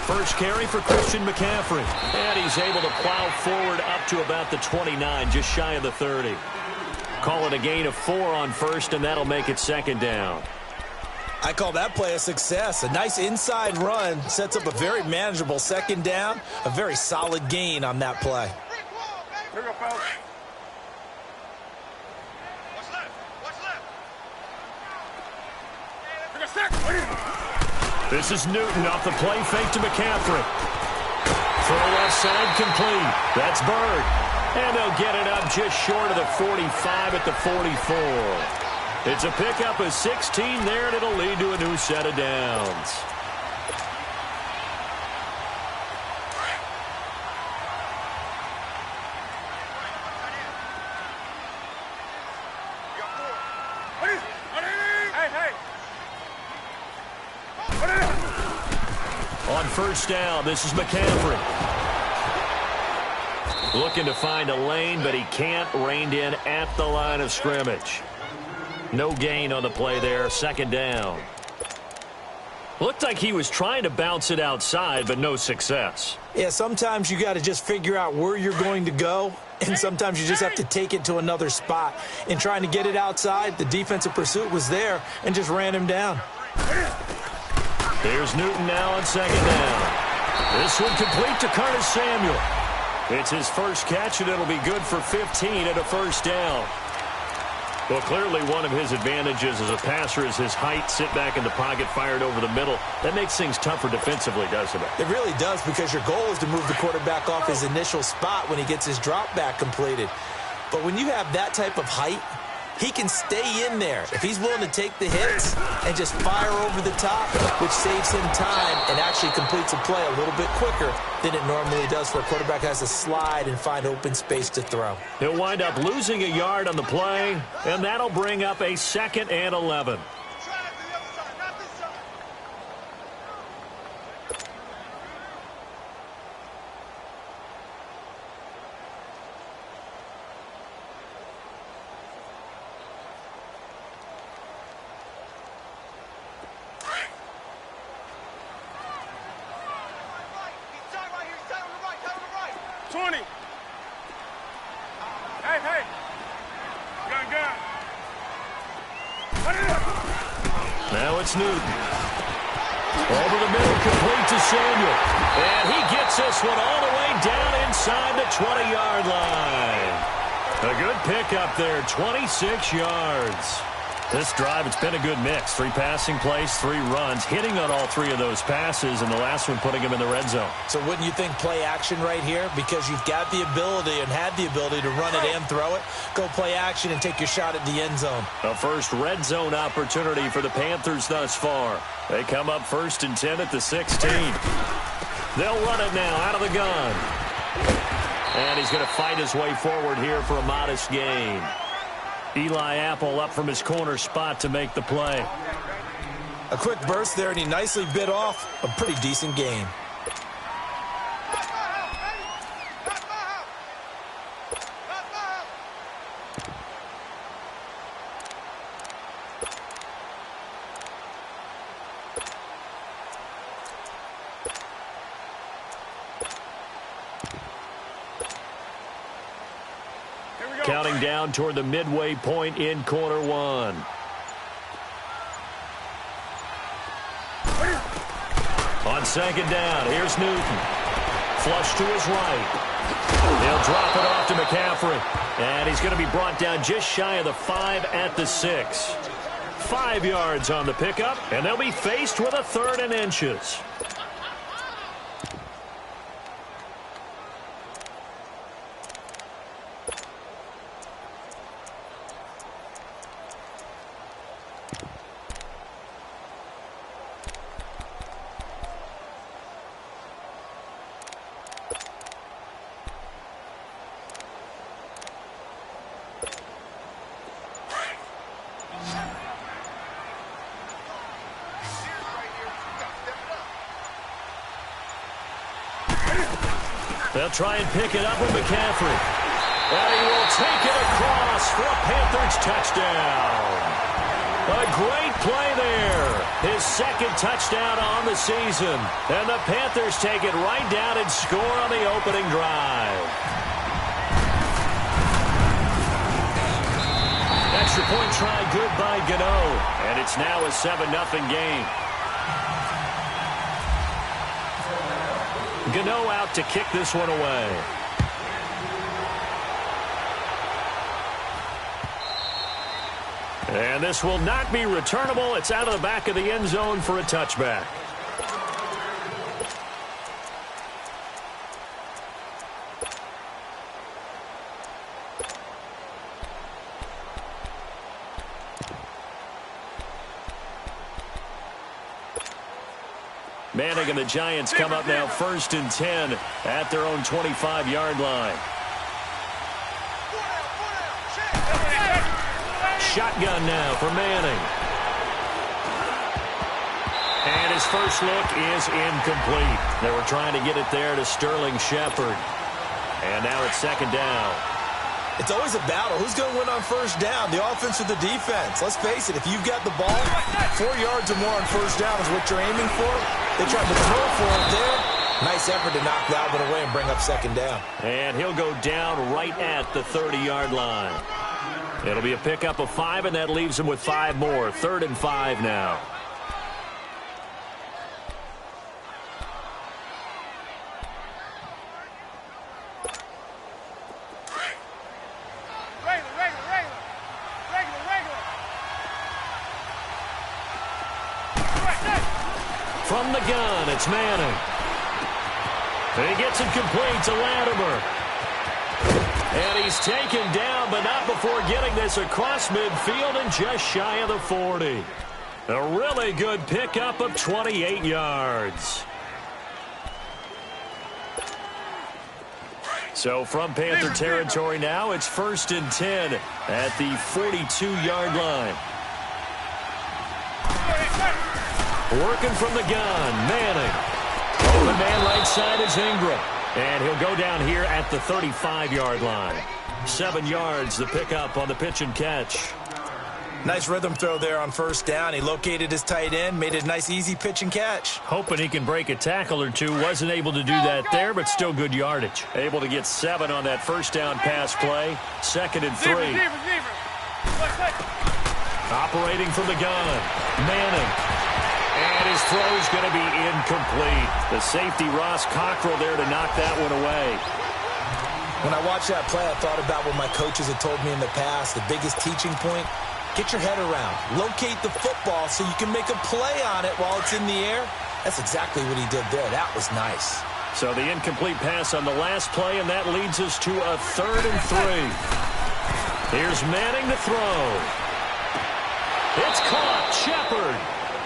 First carry for Christian McCaffrey. And he's able to plow forward up to about the 29, just shy of the 30. Call it a gain of 4 on first, and that'll make it second down. I call that play a success. A nice inside run sets up a very manageable second down. A very solid gain on that play. Here we go, fellas. This is Newton off the play fake to McCaffrey. Throw left side complete. That's Bird. And they'll get it up just short of the 45 at the 44. It's a pickup of 16 there, and it'll lead to a new set of downs. On first down, this is McCaffrey. Looking to find a lane, but he can't. Reined in at the line of scrimmage. No gain on the play there. Second down. Looked like he was trying to bounce it outside, but no success. Yeah, sometimes you got to just figure out where you're going to go, and sometimes you just have to take it to another spot. In trying to get it outside, the defensive pursuit was there and just ran him down. Here's Newton now on second down. This one complete to Curtis Samuel. It's his first catch, and it'll be good for 15 and a first down. Well, clearly one of his advantages as a passer is his height. Sit back in the pocket, fired over the middle. That makes things tougher defensively, doesn't it? It really does, because your goal is to move the quarterback off his initial spot when he gets his drop back completed. But when you have that type of height, he can stay in there if he's willing to take the hits and just fire over the top, which saves him time and actually completes a play a little bit quicker than it normally does for a quarterback who has to slide and find open space to throw. He'll wind up losing a yard on the play, and that'll bring up a 2nd and 11. Now it's Newton. Over the middle, complete to Samuel. And he gets this one all the way down inside the 20-yard line. A good pickup there, 26 yards. This drive, it's been a good mix. 3 passing plays, 3 runs, hitting on all 3 of those passes, and the last one putting him in the red zone. So wouldn't you think play action right here? Because you've got the ability and had the ability to run it and throw it. Go play action and take your shot at the end zone. A first red zone opportunity for the Panthers thus far. They come up 1st and 10 at the 16. They'll run it now out of the gun. And he's going to fight his way forward here for a modest gain. Eli Apple up from his corner spot to make the play. A quick burst there, and he nicely bit off a pretty decent gain. Counting down toward the midway point in quarter 1. On second down, here's Newton. Flush to his right. He'll drop it off to McCaffrey. And he's going to be brought down just shy of the 5 at the 6. 5 yards on the pickup, and they'll be faced with a 3rd and inches. They'll try and pick it up with McCaffrey. And he will take it across for a Panthers touchdown. A great play there. His second touchdown on the season. And the Panthers take it right down and score on the opening drive. Extra point try good by Gano. And it's now a 7-0 game. Gano out to kick this one away. And this will not be returnable. It's out of the back of the end zone for a touchback. Manning and the Giants come up now 1st and 10 at their own 25-yard line. Shotgun now for Manning. And his first look is incomplete. They were trying to get it there to Sterling Shepard. And now it's 2nd down. It's always a battle. Who's going to win on 1st down, the offense or the defense? Let's face it, if you've got the ball, 4 yards or more on 1st down is what you're aiming for. They tried to throw for it there. Nice effort to knock that one away and bring up 2nd down. And he'll go down right at the 30-yard line. It'll be a pickup of 5, and that leaves him with 5 more. 3rd and 5 now. From the gun, it's Manning. He gets it complete to Latimer. And he's taken down, but not before getting this across midfield and just shy of the 40. A really good pickup of 28 yards. So from Panther territory now, it's 1st and 10 at the 42-yard line. Working from the gun, Manning. Open man right side is Ingram. And he'll go down here at the 35-yard line. 7 yards, the pickup on the pitch and catch. Nice rhythm throw there on 1st down. He located his tight end, made it a nice, easy pitch and catch. Hoping he can break a tackle or two. Wasn't able to do that there, but still good yardage. Able to get 7 on that 1st down pass play. 2nd and 3. Operating from the gun, Manning. And his throw is going to be incomplete. The safety, Ross Cockrell, there to knock that one away. When I watched that play, I thought about what my coaches had told me in the past. The biggest teaching point, get your head around. Locate the football so you can make a play on it while it's in the air. That's exactly what he did there. That was nice. So the incomplete pass on the last play, and that leads us to a 3rd and 3. Here's Manning to throw. It's caught. Shepard.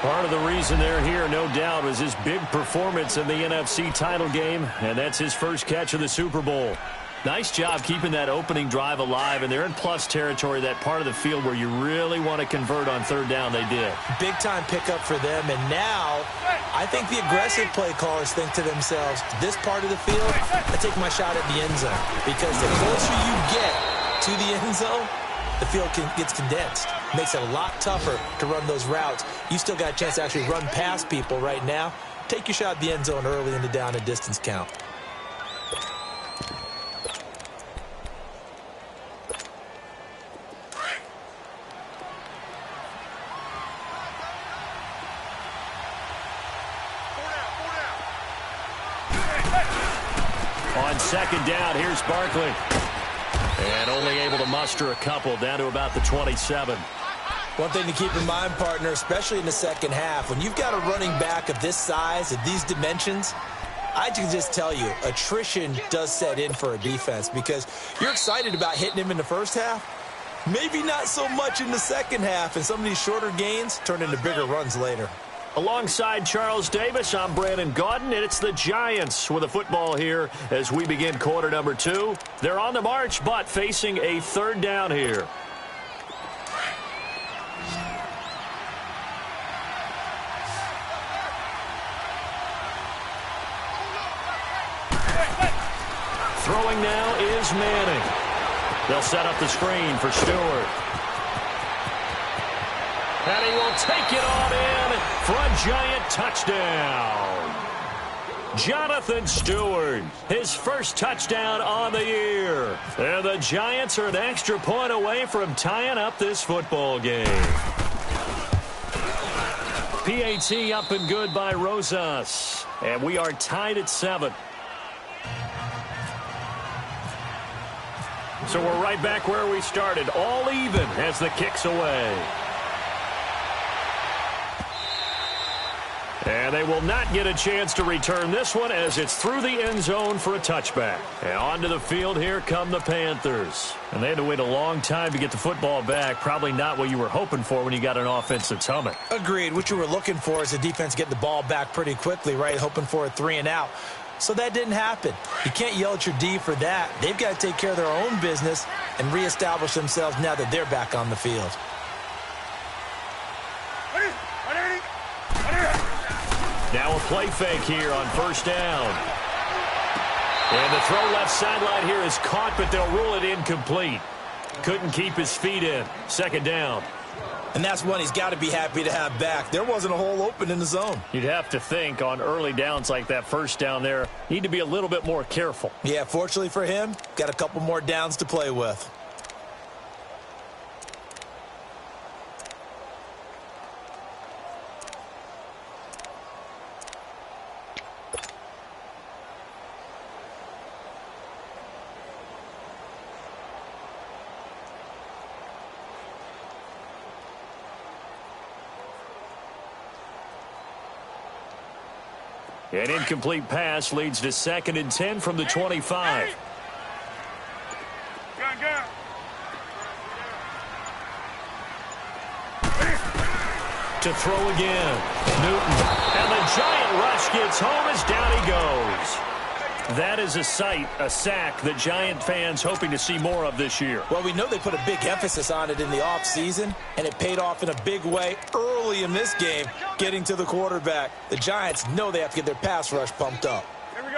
Part of the reason they're here, no doubt, was his big performance in the NFC title game, and that's his first catch of the Super Bowl. Nice job keeping that opening drive alive, and they're in plus territory, that part of the field where you really want to convert on 3rd down. They did. Big-time pickup for them, and now I think the aggressive play callers think to themselves, this part of the field, I take my shot at the end zone, because the closer you get to the end zone, the field gets condensed. Makes it a lot tougher to run those routes. You still got a chance to actually run past people right now. Take your shot at the end zone early in the down and distance count. On 2nd down, here's Barkley. And only able to muster a couple down to about the 27. One thing to keep in mind, partner, especially in the 2nd half, when you've got a running back of this size, of these dimensions, I can just tell you, attrition does set in for a defense because you're excited about hitting him in the 1st half. Maybe not so much in the 2nd half, and some of these shorter gains turn into bigger runs later. Alongside Charles Davis, I'm Brandon Gaudin, and it's the Giants with the football here as we begin quarter number 2. They're on the march, but facing a 3rd down here. Throwing now is Manning. They'll set up the screen for Stewart. And he will take it on in for a Giant touchdown. Jonathan Stewart, his first touchdown on the year. And the Giants are an extra point away from tying up this football game. PAT up and good by Rosas. And we are tied at 7. So we're right back where we started. All even as the kick's away. And they will not get a chance to return this one as it's through the end zone for a touchback. And onto the field, here come the Panthers. And they had to wait a long time to get the football back. Probably not what you were hoping for when you got an offense that's humming. Agreed. What you were looking for is the defense get the ball back pretty quickly, right? Hoping for a 3 and out. So that didn't happen. You can't yell at your D for that. They've got to take care of their own business and reestablish themselves now that they're back on the field. Now a play fake here on first down. And the throw left sideline here is caught, but they'll rule it incomplete. Couldn't keep his feet in. Second down. And that's one he's got to be happy to have back. There wasn't a hole open in the zone. You'd have to think on early downs like that first down there, need to be a little bit more careful. Yeah, fortunately for him, got a couple more downs to play with. An incomplete pass leads to 2nd and 10 from the 25. To throw again. Newton. And the Giant rush gets home as down he goes. That is a sight, a sack that Giant fans hoping to see more of this year. Well, we know they put a big emphasis on it in the offseason, and it paid off in a big way early in this game, getting to the quarterback. The Giants know they have to get their pass rush pumped up.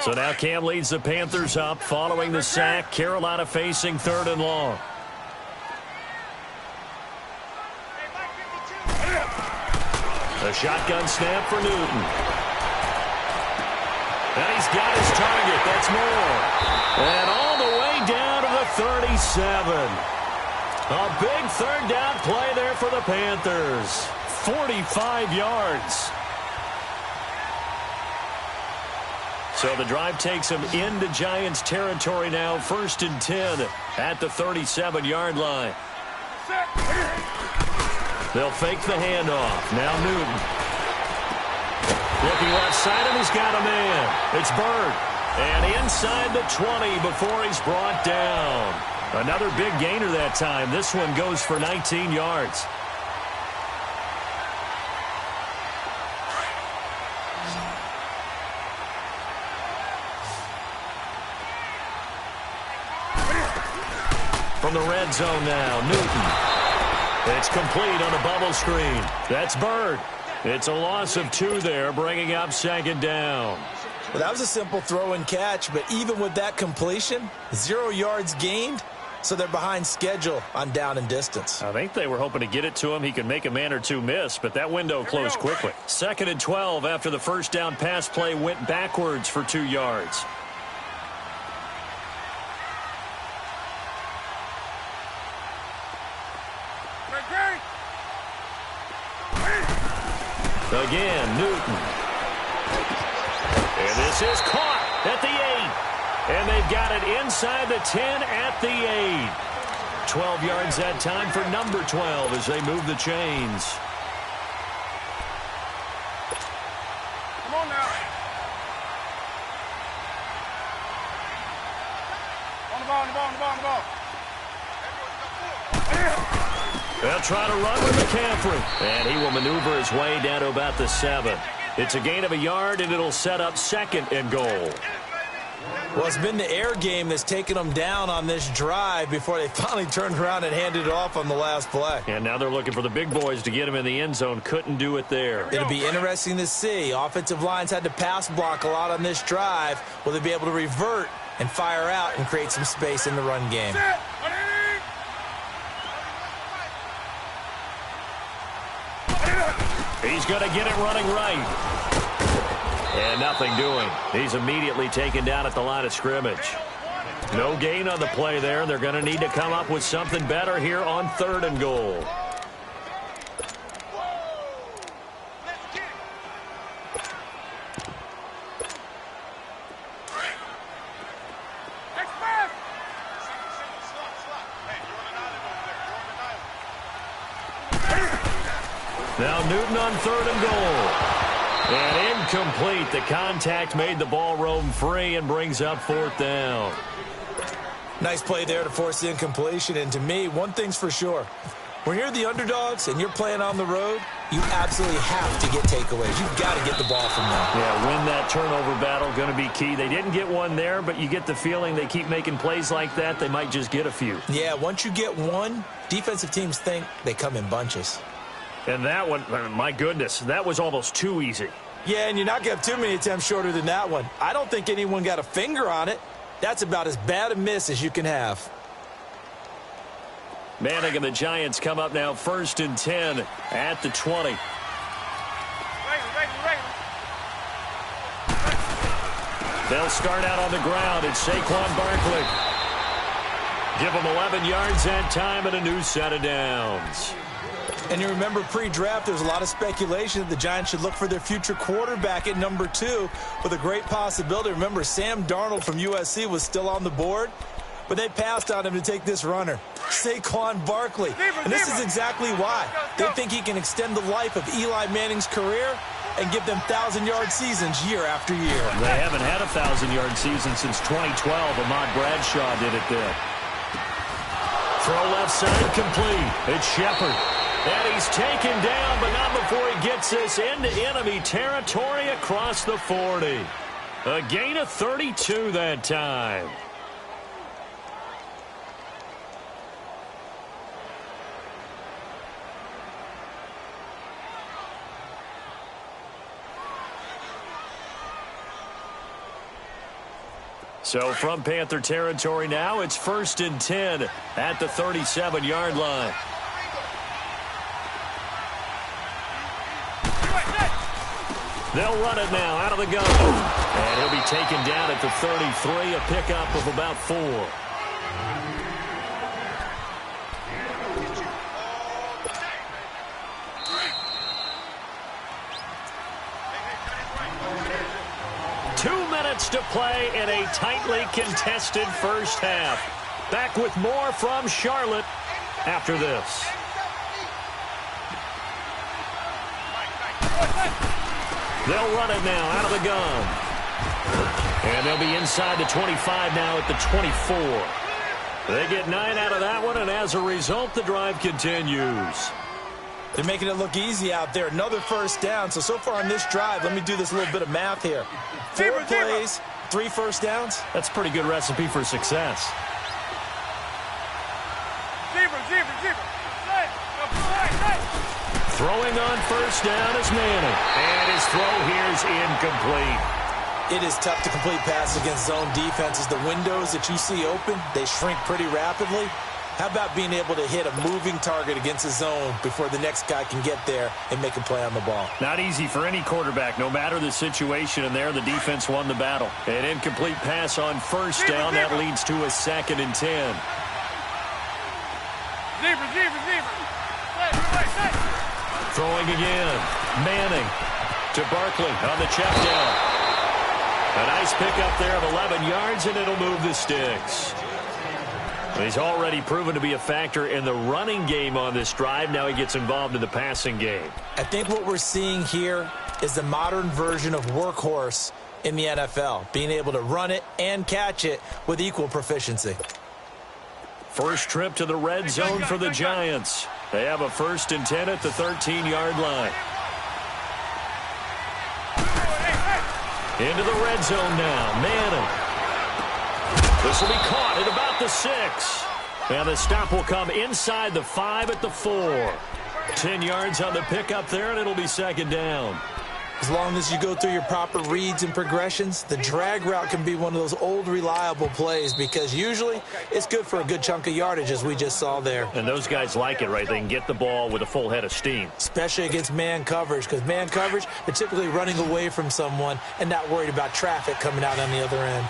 So now Cam leads the Panthers up following the sack. Carolina facing 3rd and long. A shotgun snap for Newton. And he's got his target. That's more. And all the way down to the 37. A big 3rd down play there for the Panthers. 45 yards. So the drive takes them into Giants territory now. 1st and 10 at the 37-yard line. They'll fake the handoff. Now Newton. Looking left side, and he's got a man. It's Bird. And inside the 20 before he's brought down. Another big gainer that time. This one goes for 19 yards. From the red zone now, Newton. It's complete on a bubble screen. That's Bird. It's a loss of 2 there, bringing up 2nd down. Well, that was a simple throw and catch, but even with that completion, 0 yards gained, so they're behind schedule on down and distance. I think they were hoping to get it to him. He could make a man or two miss, but that window closed quickly. 2nd and 12 after the first down pass play went backwards for 2 yards. Again, Newton. And this is caught at the 8. And they've got it inside the 10 at the 8. 12 yards that time for number 12 as they move the chains. Come on now. On the ball, on the ball, on the ball, on the ball. They'll try to run with McCaffrey. And he will maneuver his way down to about the 7. It's a gain of a yard, and it'll set up 2nd and goal. Well, it's been the air game that's taken them down on this drive before they finally turned around and handed it off on the last play. And now they're looking for the big boys to get him in the end zone. Couldn't do it there. It'll be interesting to see. Offensive lines had to pass block a lot on this drive. Will they be able to revert and fire out and create some space in the run game? he's going to get it running right. And nothing doing. He's immediately taken down at the line of scrimmage. No gain on the play there. They're going to need to come up with something better here on 3rd and goal. Now Newton on 3rd and goal. And incomplete. The contact made the ball roam free and brings up 4th down. Nice play there to force the incompletion. And to me, one thing's for sure. When you're the underdogs and you're playing on the road, you absolutely have to get takeaways. You've got to get the ball from them. Yeah, win that turnover battle, going to be key. They didn't get one there, but you get the feeling they keep making plays like that, they might just get a few. Yeah, once you get one, defensive teams think they come in bunches. And that one, my goodness, that was almost too easy. Yeah, and you're not going to have too many attempts shorter than that one. I don't think anyone got a finger on it. That's about as bad a miss as you can have. Manning and the Giants come up now 1st and 10 at the 20. They'll start out on the ground. It's Saquon Barkley. Give them 11 yards that time and a new set of downs. And you remember pre-draft, there's a lot of speculation that the Giants should look for their future quarterback at number 2 with a great possibility. Remember, Sam Darnold from USC was still on the board, but they passed on him to take this runner, Saquon Barkley. And this is exactly why. They think he can extend the life of Eli Manning's career and give them 1,000-yard seasons year after year. They haven't had a 1,000-yard season since 2012. Ahmad Bradshaw did it then. Throw left side complete. It's Shepard. And he's taken down, but not before he gets this into enemy territory across the 40. A gain of 32 that time. So from Panther territory now, it's 1st and 10 at the 37-yard line. They'll run it now out of the gun. And he'll be taken down at the 33, a pickup of about 4. To play in a tightly contested first half. Back with more from Charlotte after this. They'll run it now out of the gun. And they'll be inside the 25 now at the 24. They get 9 out of that one, and as a result, the drive continues. They're making it look easy out there. Another first down. So far on this drive, let me do this little bit of math here. 4 plays, 3 first downs. That's a pretty good recipe for success. Throwing on first down is Manning. And his throw here is incomplete. It is tough to complete passes against zone defenses. The windows that you see open, they shrink pretty rapidly. How about being able to hit a moving target against a zone before the next guy can get there and make a play on the ball? Not easy for any quarterback, no matter the situation, and there the defense won the battle. An incomplete pass on first down. That leads to a 2nd and 10. Throwing again. Manning to Barkley on the check down. A nice pickup there of 11 yards, and it'll move the sticks. He's already proven to be a factor in the running game on this drive. Now he gets involved in the passing game. I think what we're seeing here is the modern version of workhorse in the NFL, being able to run it and catch it with equal proficiency. First trip to the red zone for the Giants. They have a 1st and 10 at the 13-yard line. Into the red zone now. Manning. This will be caught at about the 6. And the stop will come inside the 5 at the 4. 10 yards on the pickup there, and it'll be 2nd down. As long as you go through your proper reads and progressions, the drag route can be one of those old reliable plays because usually it's good for a good chunk of yardage as we just saw there. And those guys like it, right? They can get the ball with a full head of steam. Especially against man coverage, because man coverage, they're typically running away from someone and not worried about traffic coming out on the other end.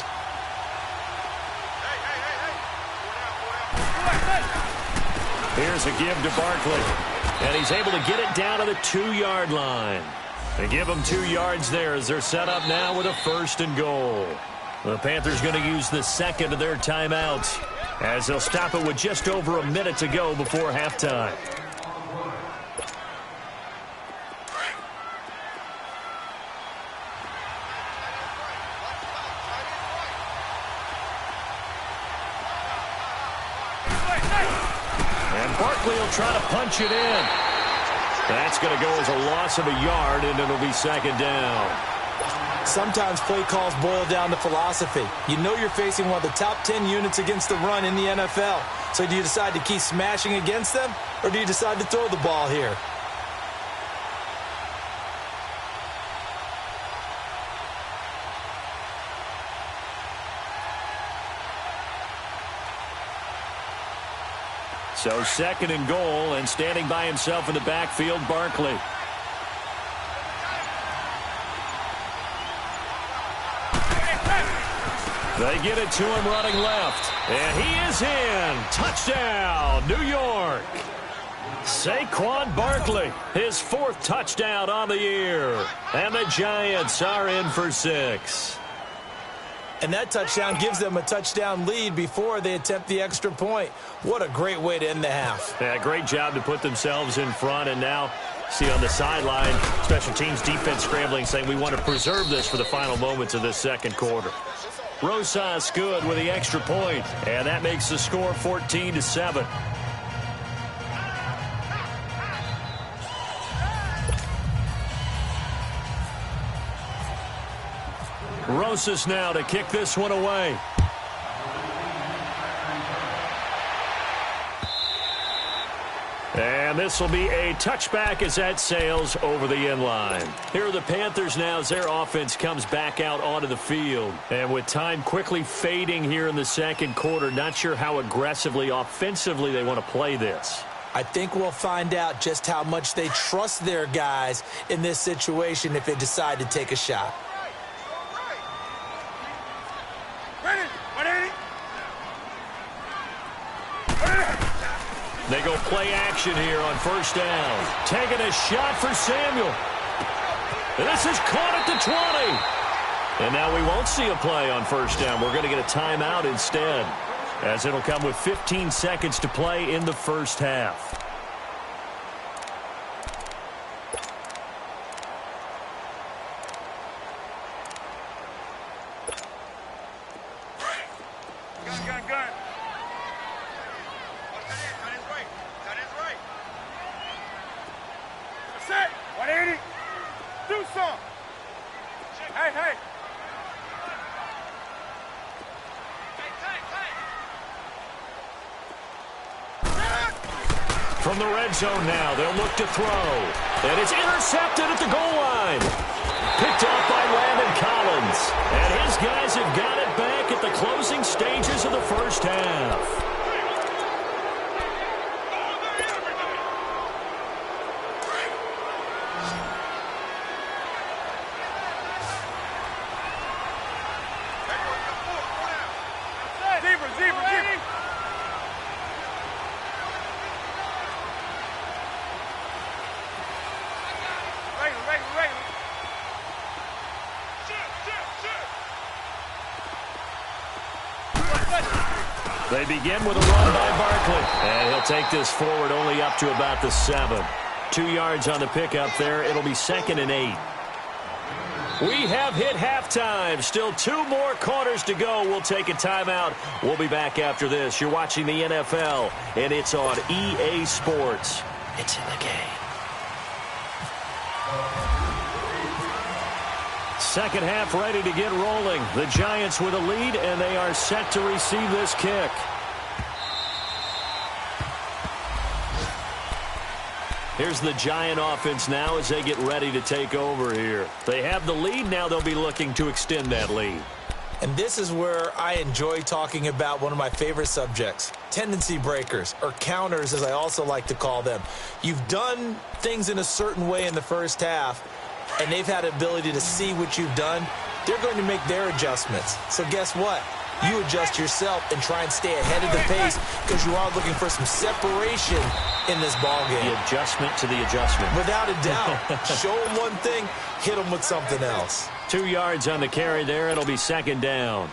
Here's a give to Barkley. And he's able to get it down to the 2-yard line. They give them 2 yards there as they're set up now with a 1st and goal. The Panthers going to use the second of their timeouts as they'll stop it with just over a minute to go before halftime. And Barkley will try to punch it in. That's going to go as a loss of a yard, and it'll be 2nd down. Sometimes play calls boil down to philosophy. You know you're facing one of the top 10 units against the run in the NFL. So do you decide to keep smashing against them, or do you decide to throw the ball here? So 2nd and goal, and standing by himself in the backfield, Barkley. They get it to him running left. And he is in. Touchdown, New York. Saquon Barkley, his 4th touchdown on the year. And the Giants are in for 6. And that touchdown gives them a touchdown lead before they attempt the extra point. What a great way to end the half. Yeah, great job to put themselves in front. And now, see on the sideline, special teams defense scrambling, saying we want to preserve this for the final moments of this 2nd quarter. Rosas good with the extra point, and that makes the score 14-7. Rosas now to kick this one away. And this will be a touchback as that sails over the end line. Here are the Panthers now as their offense comes back out onto the field. And with time quickly fading here in the 2nd quarter, not sure how aggressively, offensively they want to play this. I think we'll find out just how much they trust their guys in this situation if they decide to take a shot. They go play action here on 1st down. Taking a shot for Samuel. And this is caught at the 20. And now we won't see a play on 1st down. We're going to get a timeout instead, as it'll come with 15 seconds to play in the 1st half. Gun. Set. 180. Do some. Hey. From the red zone now, they'll look to throw. And it's intercepted at the goal line. Picked off by Landon Collins. And his guys have got it back at the closing stages of the 1st half. Zebra. Regular. They begin with a run by Barkley. And he'll take this forward only up to about the 7. 2 yards on the pickup there. It'll be 2nd and 8. We have hit halftime. Still 2 more quarters to go. We'll take a timeout. We'll be back after this. You're watching the NFL, and it's on EA Sports. It's in the game. 2nd half ready to get rolling. The Giants with a lead, and they are set to receive this kick. Here's the Giant offense now as they get ready to take over here. They have the lead. Now they'll be looking to extend that lead. And this is where I enjoy talking about one of my favorite subjects, tendency breakers, or counters as I also like to call them. You've done things in a certain way in the first half, and they've had the ability to see what you've done. They're going to make their adjustments. So guess what? You adjust yourself and try and stay ahead of the pace because you are looking for some separation in this ball game. The adjustment to the adjustment. Without a doubt. Show them one thing, hit them with something else. 2 yards on the carry there. It'll be second down.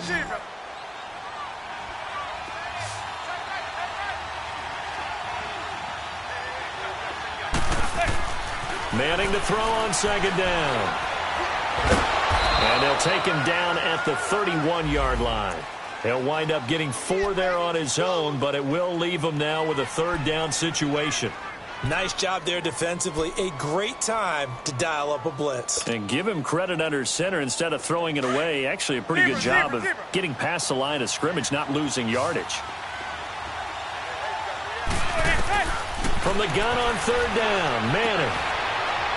Zebra. Manning to throw on second down. And they'll take him down at the 31-yard line. He'll wind up getting 4 there on his own, but it will leave him now with a third down situation. Nice job there defensively. A great time to dial up a blitz. And give him credit under center instead of throwing it away. Actually a pretty good job of getting past the line of scrimmage, not losing yardage. From the gun on third down, Manning.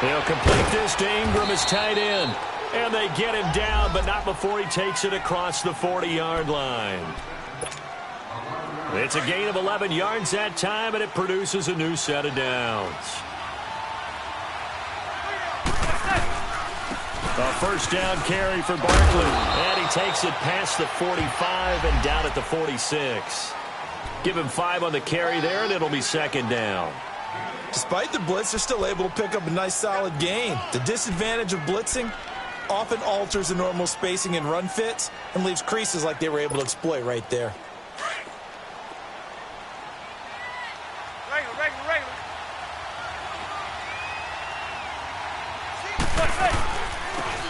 He'll complete this to Ingram as tight end. And they get him down, but not before he takes it across the 40-yard line. It's a gain of 11 yards that time, and it produces a new set of downs. A first down carry for Barkley. And he takes it past the 45 and down at the 46. Give him 5 on the carry there, and it'll be second down. Despite the blitz, they're still able to pick up a nice, solid gain. The disadvantage of blitzing often alters the normal spacing and run fits and leaves creases like they were able to exploit right there.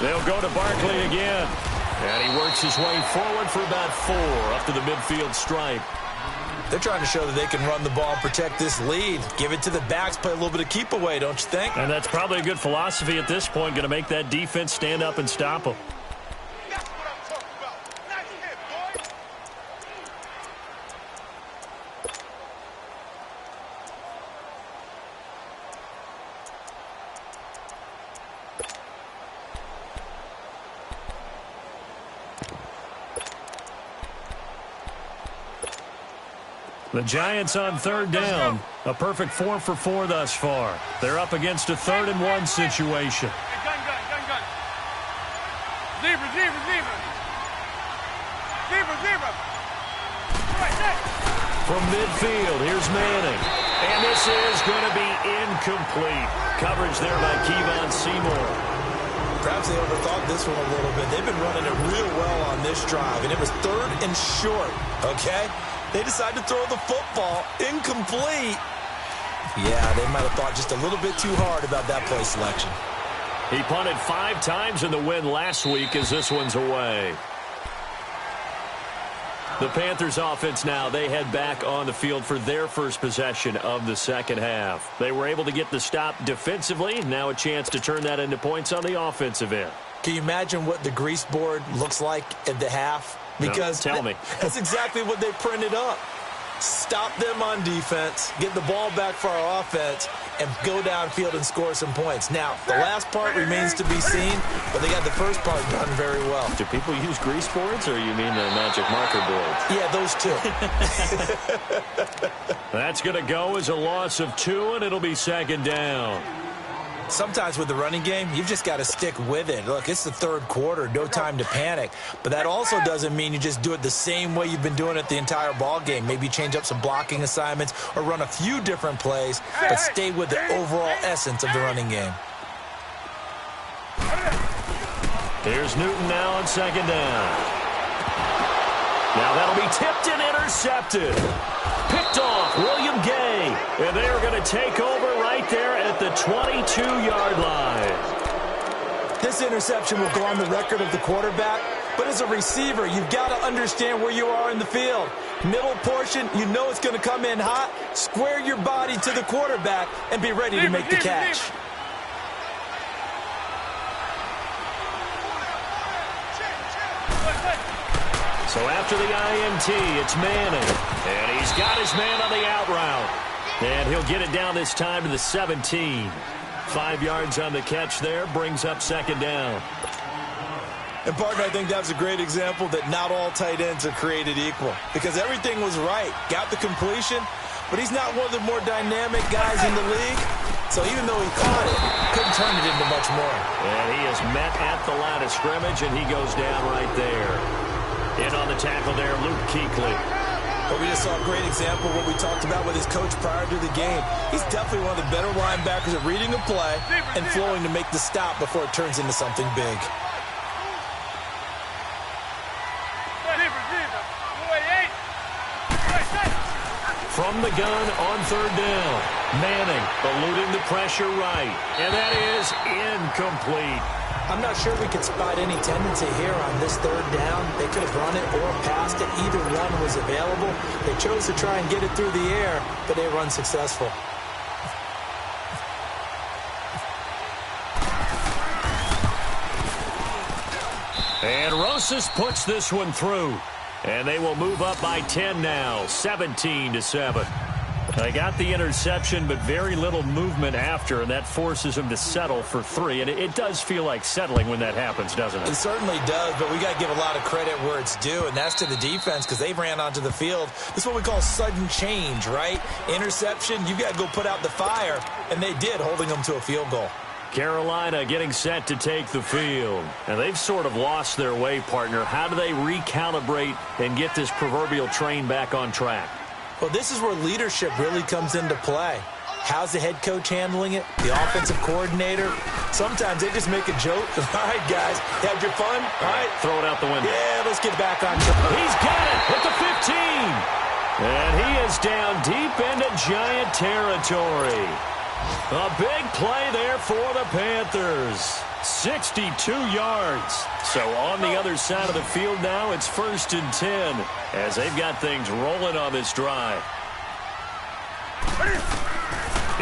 They'll go to Barkley again. And he works his way forward for about 4 up to the midfield stripe. They're trying to show that they can run the ball and protect this lead. Give it to the backs, play a little bit of keep away, don't you think? And that's probably a good philosophy at this point, going to make that defense stand up and stop them. That's what I'm talking about. Nice hit, boy. The Giants on third down. A perfect 4 for 4 thus far. They're up against a 3rd and 1 situation. Hey, gun. Zebra. Right there. From midfield, here's Manning. And this is going to be incomplete. Coverage there by Kevon Seymour. Perhaps they overthought this one a little bit. They've been running it real well on this drive, and it was 3rd and short, okay? They decided to throw the football incomplete. Yeah, they might have thought just a little bit too hard about that play selection. He punted 5 times in the win last week as this one's away. The Panthers offense now, they head back on the field for their first possession of the second half. They were able to get the stop defensively. Now a chance to turn that into points on the offensive end. Can you imagine what the grease board looks like at the half? Because no, tell me. That's exactly what they printed up. Stop them on defense, get the ball back for our offense, and go downfield and score some points. Now, the last part remains to be seen, but they got the first part done very well. Do people use grease boards, or you mean the magic marker boards? Yeah, those two. That's going to go as a loss of 2, and it'll be second down. Sometimes with the running game, you've just got to stick with it. Look, it's the 3rd quarter, no time to panic. But that also doesn't mean you just do it the same way you've been doing it the entire ball game. Maybe change up some blocking assignments or run a few different plays, but stay with the overall essence of the running game. Here's Newton now on second down. Now that'll be tipped and intercepted. Picked off William Gay. And they are going to take over right there at the 22-yard line. This interception will go on the record of the quarterback, but as a receiver, you've got to understand where you are in the field. Middle portion, you know it's going to come in hot. Square your body to the quarterback and be ready to make the catch. So after the INT, it's Manning. And he's got his man on the out route. And he'll get it down this time to the 17. 5 yards on the catch there, brings up second down. And, partner, I think that's a great example that not all tight ends are created equal. Because everything was right. Got the completion, but he's not one of the more dynamic guys in the league. So even though he caught it, couldn't turn it into much more. And he is met at the line of scrimmage, and he goes down right there. In on the tackle there, Luke Kuechly. But we just saw a great example of what we talked about with his coach prior to the game. He's definitely one of the better linebackers at reading a play and flowing to make the stop before it turns into something big. From the gun on third down, Manning eluding the pressure right, and that is incomplete. I'm not sure we could spot any tendency here on this third down. They could have run it or passed it. Either one was available. They chose to try and get it through the air, but they were unsuccessful. And Rosas puts this one through. And they will move up by 10 now, 17-7. They got the interception, but very little movement after, and that forces them to settle for 3. And it does feel like settling when that happens, doesn't it? It certainly does, but we got to give a lot of credit where it's due, and that's to the defense because they ran onto the field. This is what we call sudden change, right? Interception, you got to go put out the fire, and they did, holding them to a field goal. Carolina getting set to take the field. And they've sort of lost their way, partner. How do they recalibrate and get this proverbial train back on track? Well, this is where leadership really comes into play. How's the head coach handling it? The offensive coordinator? Sometimes they just make a joke. All right, guys, had your fun? All right. Throw it out the window. Yeah, let's get back on track. He's got it at the 15. And he is down deep into Giant territory. A big play there for the Panthers. 62 yards. So on the other side of the field now, it's 1st and 10 as they've got things rolling on this drive.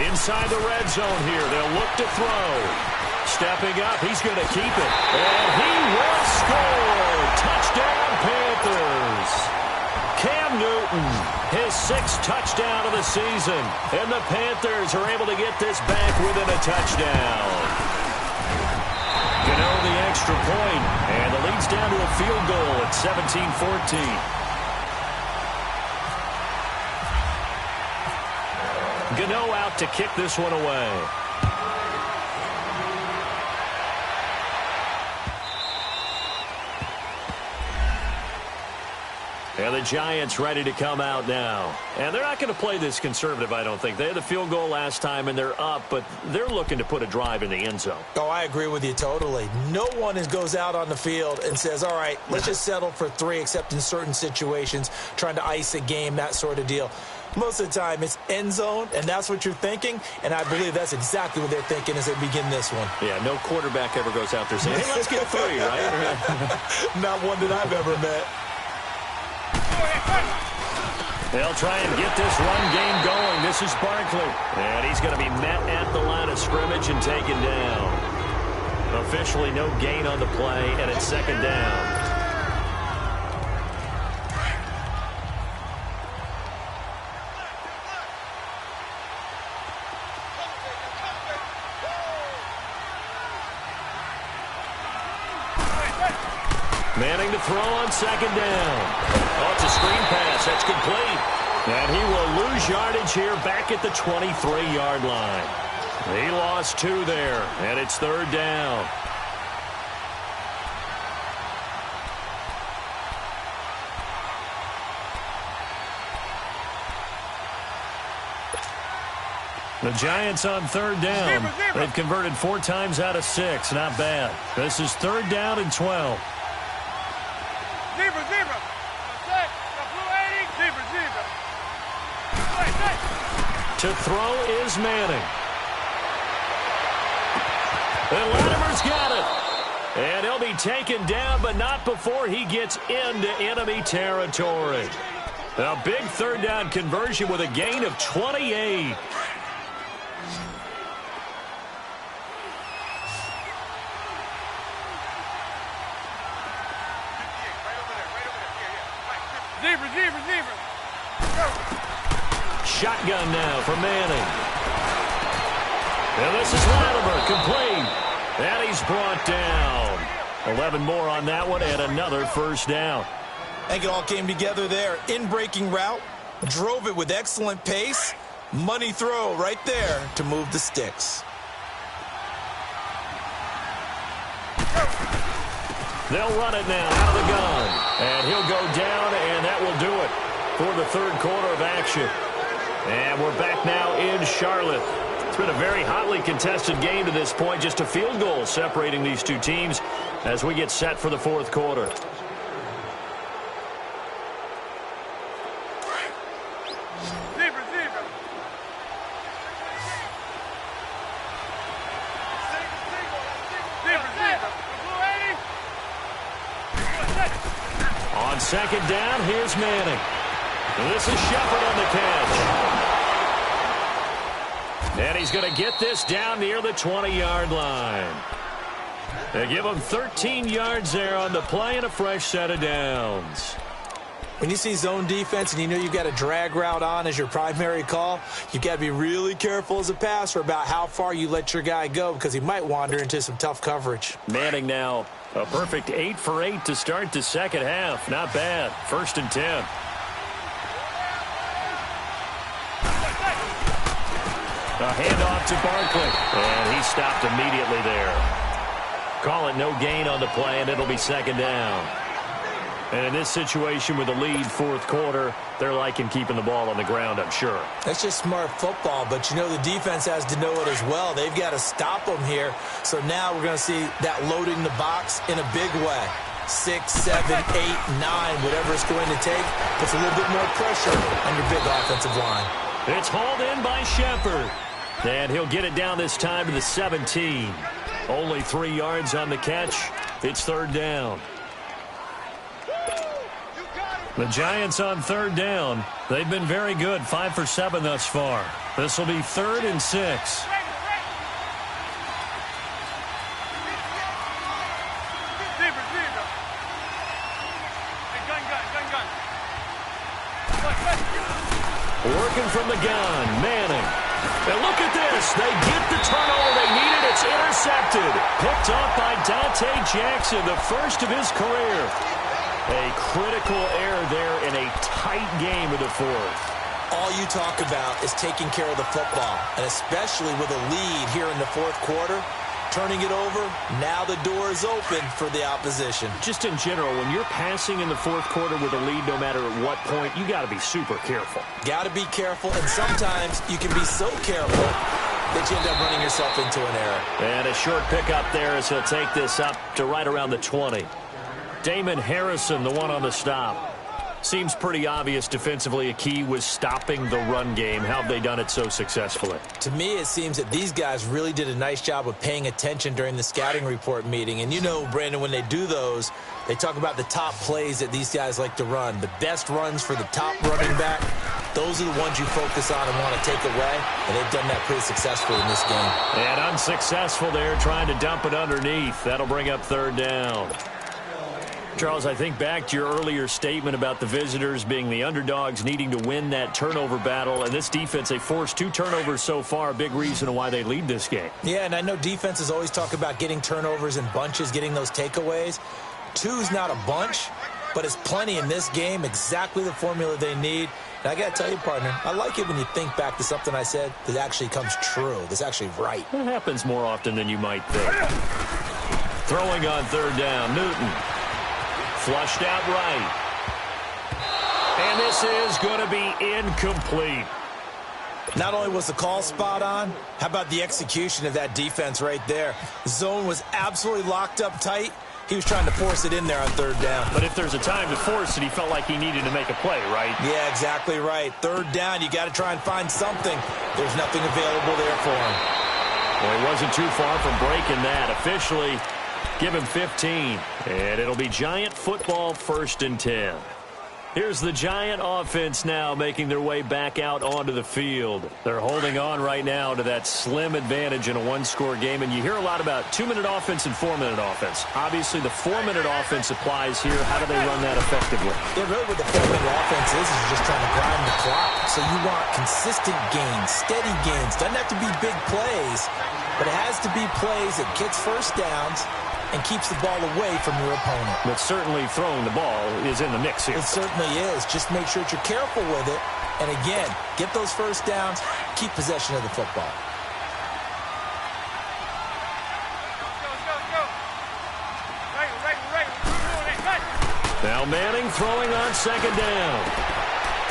Inside the red zone here, they'll look to throw. Stepping up, he's going to keep it. And he will score. Touchdown, Panthers. Cam Newton, his 6th touchdown of the season. And the Panthers are able to get this back within a touchdown. Gano the extra point, and the lead's down to a field goal at 17-14. Gano out to kick this one away. And the Giants ready to come out now. And they're not going to play this conservative, I don't think. They had the field goal last time, and they're up, but they're looking to put a drive in the end zone. Oh, I agree with you totally. No one goes out on the field and says, all right, let's just settle for 3, except in certain situations, trying to ice a game, that sort of deal. Most of the time, it's end zone, and that's what you're thinking, and I believe that's exactly what they're thinking as they begin this one. Yeah, no quarterback ever goes out there saying, hey, let's get 3, right? Not one that I've ever met. They'll try and get this run game going. This is Barkley. And he's going to be met at the line of scrimmage and taken down. Officially no gain on the play, and it's 2nd down. Manning to throw on 2nd down. Oh, it's a screen pass. That's complete. And he will lose yardage here back at the 23-yard line. He lost 2 there, and it's 3rd down. The Giants on 3rd down. They've converted 4 times out of 6. Not bad. This is 3rd down and 12. To throw is Manning. And Latimer's got it. And he'll be taken down, but not before he gets into enemy territory. A big 3rd down conversion with a gain of 28. Receiver. Shotgun now for Manning. And this is Latimer, complete. And he's brought down. 11 more on that one and another first down. I think it all came together there. In-breaking route, drove it with excellent pace. Money throw right there to move the sticks. They'll run it now out of the gun. And he'll go down, and that will do it for the third quarter of action. And we're back now in Charlotte. It's been a very hotly contested game to this point. Just a field goal separating these two teams as we get set for the fourth quarter. On second down, here's Manning. This is Shepard on the catch. And he's going to get this down near the 20-yard line. They give him 13 yards there on the play and a fresh set of downs. When you see zone defense and you know you've got a drag route on as your primary call, you've got to be really careful as a passer about how far you let your guy go because he might wander into some tough coverage. Manning now a perfect 8 for 8 to start the second half. Not bad. 1st and 10. A handoff to Barkley. And he stopped immediately there. Call it no gain on the play, and it'll be second down. And in this situation with the lead fourth quarter, they're liking keeping the ball on the ground, I'm sure. That's just smart football, but you know the defense has to know it as well. They've got to stop them here. So now we're going to see that loading the box in a big way. 6, 7, 8, 9, whatever it's going to take, puts a little bit more pressure on your big offensive line. It's hauled in by Shepard. And he'll get it down this time to the 17. Only 3 yards on the catch. It's third down. The Giants on third down. They've been very good, 5 for 7 thus far. This will be 3rd and 6. Working from the gun, Manning. And look at this. They get the turnover they needed. It's intercepted. Picked off by Dante Jackson, the first of his career. A critical error there in a tight game of the fourth. All you talk about is taking care of the football, and especially with a lead here in the fourth quarter, turning it over, now the door is open for the opposition. Just in general, when you're passing in the fourth quarter with a lead, no matter at what point, you got to be super careful. Got to be careful, and sometimes you can be so careful that you end up running yourself into an error. And a short pickup there as he'll take this up to right around the 20. Damon Harrison, the one on the stop. Seems pretty obvious defensively a key was stopping the run game. How have they done it so successfully? To me, it seems that these guys really did a nice job of paying attention during the scouting report meeting. And you know, Brandon, when they do those, they talk about the top plays that these guys like to run. The best runs for the top running back, those are the ones you focus on and want to take away. And they've done that pretty successfully in this game. And unsuccessful there, trying to dump it underneath. That'll bring up third down. Charles, I think back to your earlier statement about the visitors being the underdogs needing to win that turnover battle. And this defense, they forced 2 turnovers so far, a big reason why they lead this game. Yeah, and I know defenses always talk about getting turnovers in bunches, getting those takeaways. 2's not a bunch, but it's plenty in this game, exactly the formula they need. And I got to tell you, partner, I like it when you think back to something I said that actually comes true, that's actually right. It happens more often than you might think. Throwing on third down, Newton. Flushed out right. And this is going to be incomplete. Not only was the call spot on, how about the execution of that defense right there? The zone was absolutely locked up tight. He was trying to force it in there on third down. But if there's a time to force it, he felt like he needed to make a play, right? Yeah, exactly right. Third down, you got to try and find something. There's nothing available there for him. Well, he wasn't too far from breaking that. Officially, give him 15. And it'll be Giant football, 1st and 10. Here's the Giant offense now making their way back out onto the field. They're holding on right now to that slim advantage in a one-score game, and you hear a lot about 2-minute offense and 4-minute offense. Obviously, the 4-minute offense applies here. How do they run that effectively? Yeah, really what the 4-minute offense is just trying to grind the clock. So you want consistent gains, steady gains. Doesn't have to be big plays, but it has to be plays that gets first downs and keeps the ball away from your opponent. But certainly throwing the ball is in the mix here. It certainly is. Just make sure that you're careful with it. And again, get those first downs, keep possession of the football. Now Manning throwing on second down.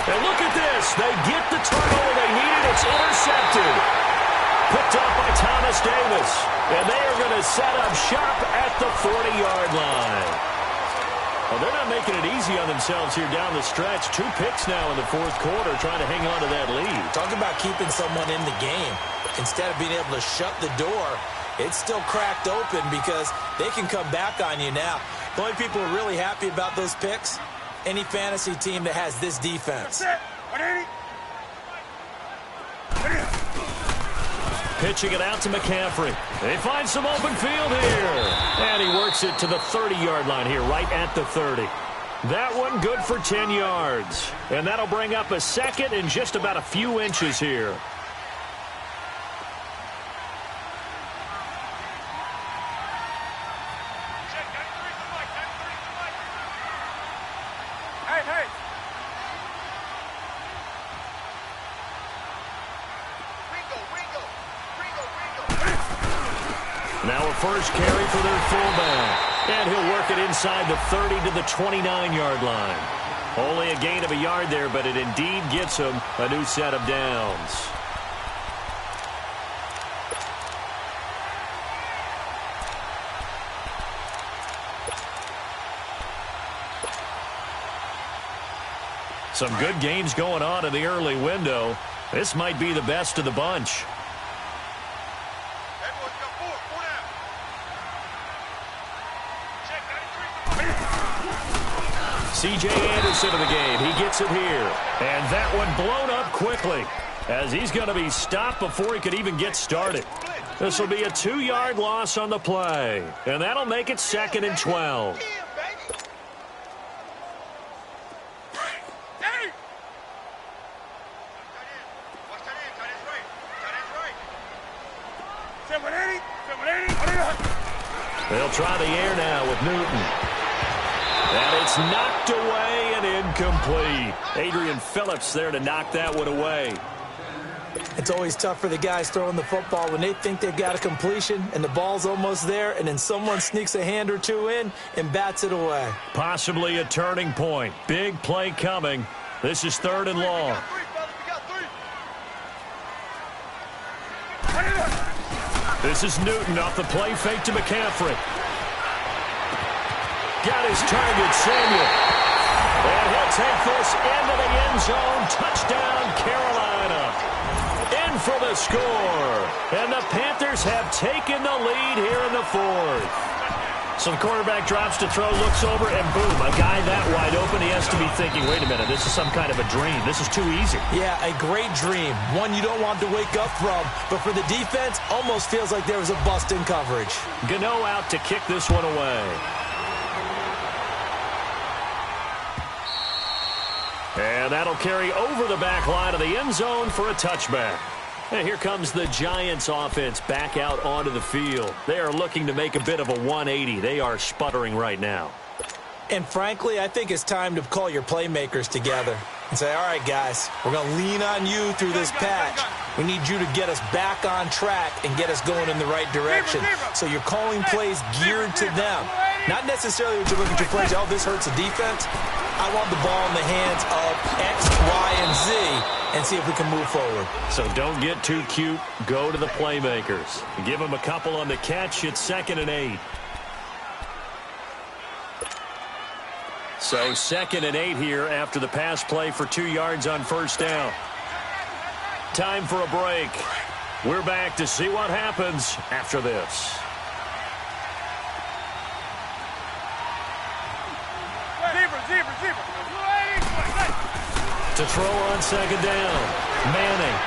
And look at this. They get the turnover they needed. It's intercepted. Picked up by Thomas Davis. And they are going to set up shop at the 40-yard line. Well, they're not making it easy on themselves here down the stretch. 2 picks now in the fourth quarter trying to hang on to that lead. Talk about keeping someone in the game. Instead of being able to shut the door, it's still cracked open because they can come back on you now. The only people who are really happy about those picks, any fantasy team that has this defense. Pitching it out to McCaffrey. They find some open field here. And he works it to the 30-yard line here, right at the 30. That one good for 10 yards. And that'll bring up a second and just about a few inches here. Now a first carry for their fullback. And he'll work it inside the 30 to the 29-yard line. Only a gain of a yard there, but it indeed gets him a new set of downs. Some good games going on in the early window. This might be the best of the bunch. C.J. Anderson in the game. He gets it here. And that one blown up quickly as he's going to be stopped before he could even get started. This will be a 2-yard loss on the play. And that'll make it 2nd and 12. They'll try the air now with Newton. And it's knocked away and incomplete. Adrian Phillips there to knock that one away. It's always tough for the guys throwing the football when they think they've got a completion and the ball's almost there, and then someone sneaks a hand or two in and bats it away. Possibly a turning point. Big play coming. This is 3rd and long. This is Newton off the play fake to McCaffrey. Got his target, Samuel. And he'll take this into the end zone. Touchdown, Carolina. In for the score. And the Panthers have taken the lead here in the 4th. So the quarterback drops to throw, looks over, and boom, a guy that wide open. He has to be thinking, wait a minute, this is some kind of a dream. This is too easy. Yeah, a great dream. One you don't want to wake up from. But for the defense, almost feels like there was a bust in coverage. Gano out to kick this one away. And that'll carry over the back line of the end zone for a touchback. And here comes the Giants offense back out onto the field. They are looking to make a bit of a 180. They are sputtering right now. And frankly, I think it's time to call your playmakers together and say, all right, guys, we're going to lean on you through this patch. We need you to get us back on track and get us going in the right direction. So you're calling plays geared to them. Not necessarily what you look at your plays, oh, this hurts the defense. I want the ball in the hands of X, Y, and Z and see if we can move forward. So don't get too cute. Go to the playmakers. Give them a couple on the catch. It's 2nd and 8. So 2nd and 8 here after the pass play for 2 yards on first down. Time for a break. We're back to see what happens after this. To throw on second down. Manning.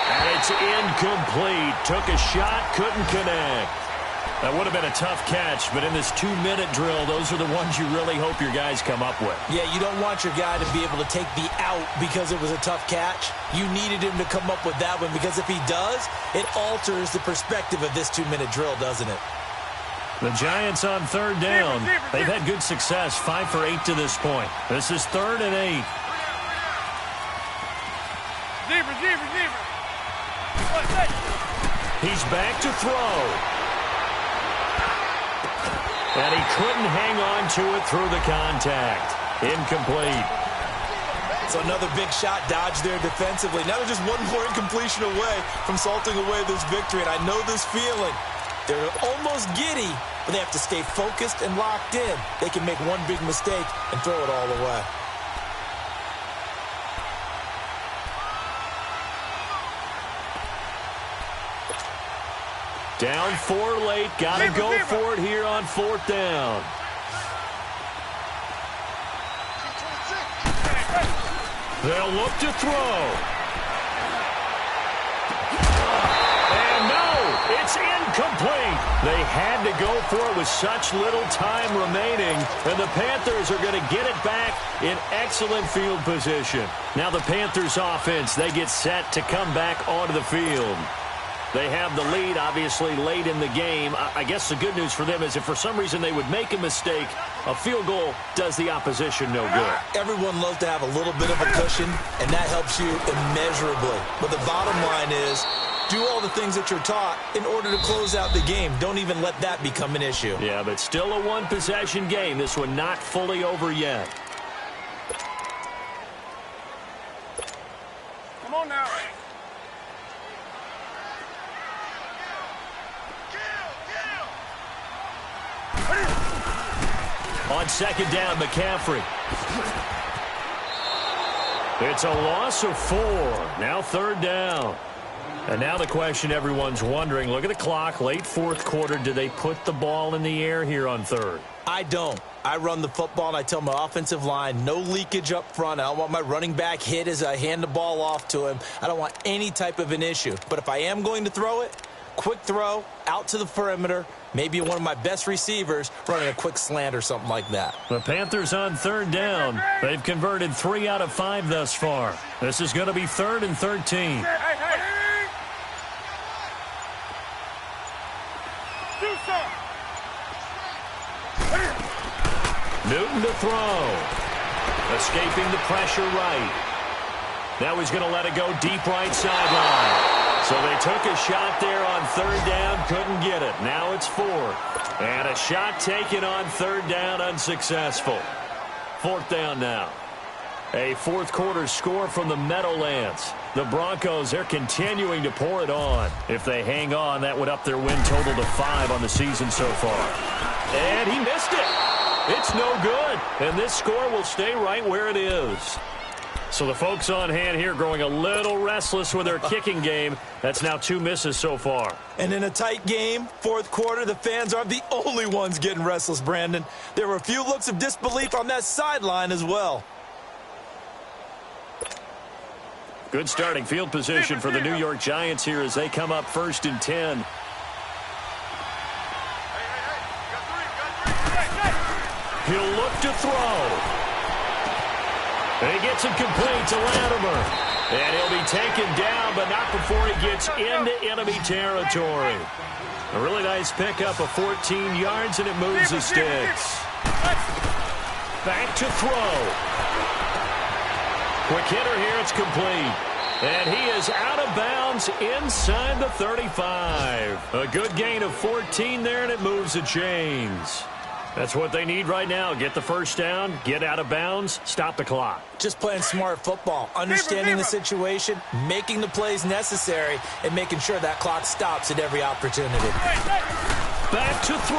And it's incomplete. Took a shot, couldn't connect. That would have been a tough catch, but in this 2-minute drill, those are the ones you really hope your guys come up with. Yeah, you don't want your guy to be able to take the out because it was a tough catch. You needed him to come up with that one because if he does, it alters the perspective of this 2-minute drill, doesn't it? The Giants on third down. They've had good success, 5 for 8 to this point. This is 3rd and 8. He's back to throw. And he couldn't hang on to it through the contact. Incomplete. So another big shot dodged there defensively. Now they're just one more incompletion away from salting away this victory. And I know this feeling. They're almost giddy, but they have to stay focused and locked in. They can make one big mistake and throw it all away. Down 4 late. Got to go for it here on 4th down. They'll look to throw. And no, it's incomplete. They had to go for it with such little time remaining, and the Panthers are going to get it back in excellent field position. Now the Panthers offense, they get set to come back onto the field. They have the lead, obviously, late in the game. I guess the good news for them is if for some reason they would make a mistake, a field goal does the opposition no good. Everyone loves to have a little bit of a cushion, and that helps you immeasurably. But the bottom line is, do all the things that you're taught in order to close out the game. Don't even let that become an issue. Yeah, but still a one-possession game. This one not fully over yet. Come on now. On second down, McCaffrey. It's a loss of 4. Now 3rd down. And now the question everyone's wondering, look at the clock, late 4th quarter, do they put the ball in the air here on 3rd? I don't. I run the football, and I tell my offensive line, no leakage up front. I don't want my running back hit as I hand the ball off to him. I don't want any type of an issue. But if I am going to throw it, quick throw, out to the perimeter, maybe one of my best receivers running a quick slant or something like that. The Panthers on 3rd down. They've converted 3 out of 5 thus far. This is going to be 3rd and 13. Newton to throw. Escaping the pressure right. Now he's going to let it go deep right sideline. So they took a shot there on 3rd down, couldn't get it. Now it's 4th. And a shot taken on 3rd down, unsuccessful. 4th down now. A 4th quarter score from the Meadowlands. The Broncos, they're continuing to pour it on. If they hang on, that would up their win total to 5 on the season so far. And he missed it. It's no good. And this score will stay right where it is. So the folks on hand here growing a little restless with their kicking game. That's now 2 misses so far. And in a tight game, 4th quarter, the fans aren't the only ones getting restless, Brandon. There were a few looks of disbelief on that sideline as well. Good starting field position for the New York Giants here as they come up 1st and 10. He'll look to throw. And he gets it complete to Latimer. And he'll be taken down, but not before he gets into enemy territory. A really nice pickup of 14 yards, and it moves the sticks. Back to throw. Quick hitter here, it's complete. And he is out of bounds inside the 35. A good gain of 14 there, and it moves the chains. That's what they need right now. Get the first down, get out of bounds, stop the clock. Just playing smart football, understanding the situation, making the plays necessary, and making sure that clock stops at every opportunity. Back to throw.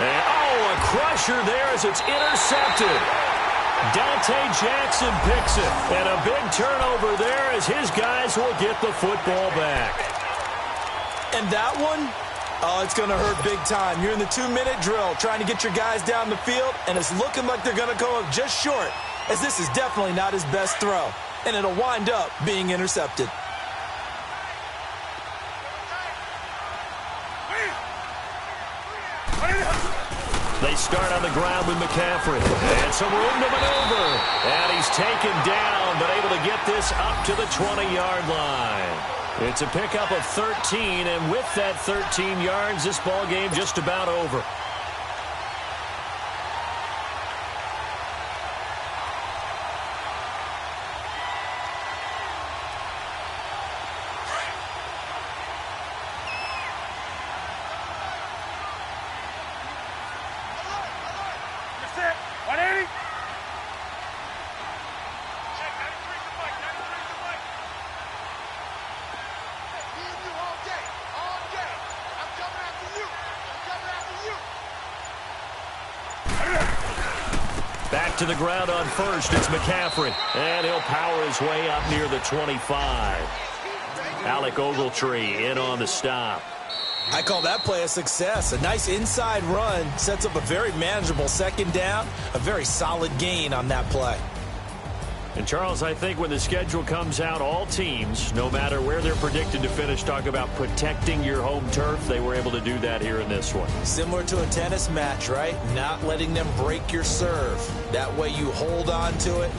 And, a crusher there as it's intercepted. Dante Jackson picks it, and a big turnover there as his guys will get the football back. And that one, Oh, it's going to hurt big time. You're in the 2-minute drill trying to get your guys down the field, and it's looking like they're going to go up just short, as this is definitely not his best throw, and it'll wind up being intercepted. They start on the ground with McCaffrey. And some room to maneuver. And he's taken down, but able to get this up to the 20-yard line. It's a pickup of 13, and with that 13 yards, this ball game just about over. Back to the ground on first. It's McCaffrey. And he'll power his way up near the 25. Alec Ogletree in on the stop. I call that play a success. A nice inside run sets up a very manageable second down. A very solid gain on that play. And, Charles, I think when the schedule comes out, all teams, no matter where they're predicted to finish, talk about protecting your home turf. They were able to do that here in this one. Similar to a tennis match, right? Not letting them break your serve. That way you hold on to it.